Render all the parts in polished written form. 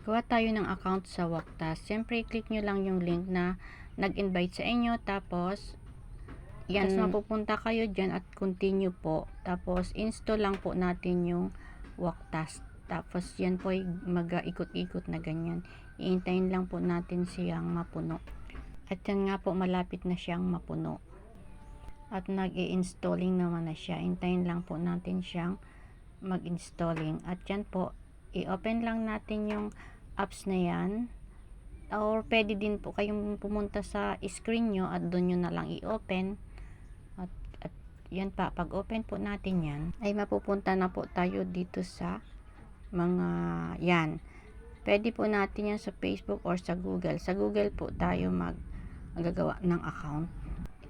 Gawa tayo ng account sa Waktaz. Siyempre, click nyo lang yung link na nag-invite sa inyo. Tapos, yan, mapupunta kayo dyan at continue po. Tapos, install lang po natin yung Waktaz. Tapos, yan po ay mag-ikot-ikot na ganyan. Iintayin lang po natin siyang mapuno. At yan nga po, malapit na siyang mapuno. At nag-i-installing naman na siya. Hintayin lang po natin siyang mag-installing. At yan po, i-open lang natin yung apps na yan. Or pwede din po kayong pumunta sa screen nyo at doon nyo na lang i-open. At yan pa, pag open po natin yan, ay mapupunta na po tayo dito sa mga yan. Pwede po natin yan sa Facebook or sa Google. Sa Google po tayo magagawa ng account.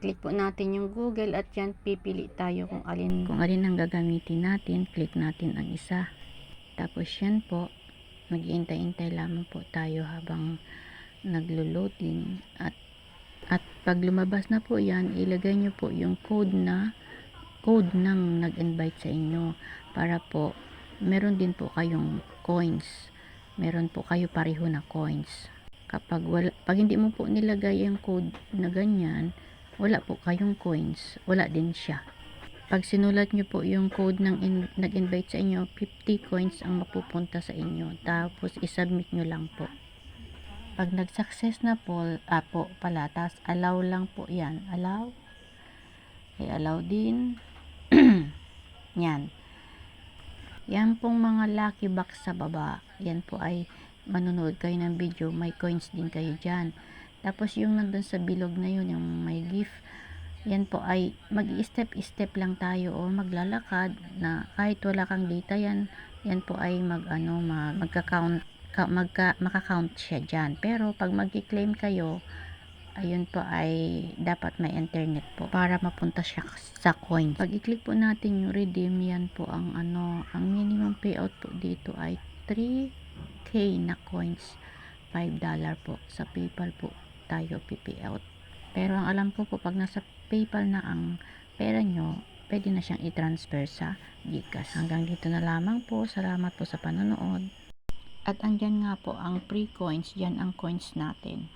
Click po natin yung Google at yan pipili tayo kung alin ang gagamitin natin. Click natin ang isa. Tapos yan po, mag-iintay-intay lamang po tayo habang naglo-loading at pag lumabas na po yan, ilagay nyo po yung code ng nag-invite sa inyo para po meron din po kayong coins. Meron po kayo pareho na coins. Pag hindi mo po nilagay yung code na ganyan, wala po kayong coins, wala din siya. Pag sinulat nyo po yung code ng nag-invite sa inyo, 50 coins ang mapupunta sa inyo. Tapos isubmit nyo lang po. Pag nag-success na po, tapos allow lang po yan. Allow. Allow din. Yan. Yan pong mga lucky box sa baba. Yan po ay manonood kayo ng video. May coins din kayo dyan. Tapos yung nandun sa bilog na yun, yung may gift, yan po ay mag-step-step lang tayo o maglalakad na kahit wala kang data yan po ay maka-count siya dyan. Pero pag mag-claim kayo, ayun po ay dapat may internet po para mapunta siya sa coins. Pag i-click po natin yung redeem, yan po ang ang minimum payout po dito ay 3k na coins. $5 po sa PayPal po tayo pipi-out. Pero ang alam ko po, pag nasa PayPal na ang pera nyo, pwede na siyang i-transfer sa GCash. Hanggang dito na lamang po. Salamat po sa panonood. At andyan nga po ang free coins. Yan ang coins natin.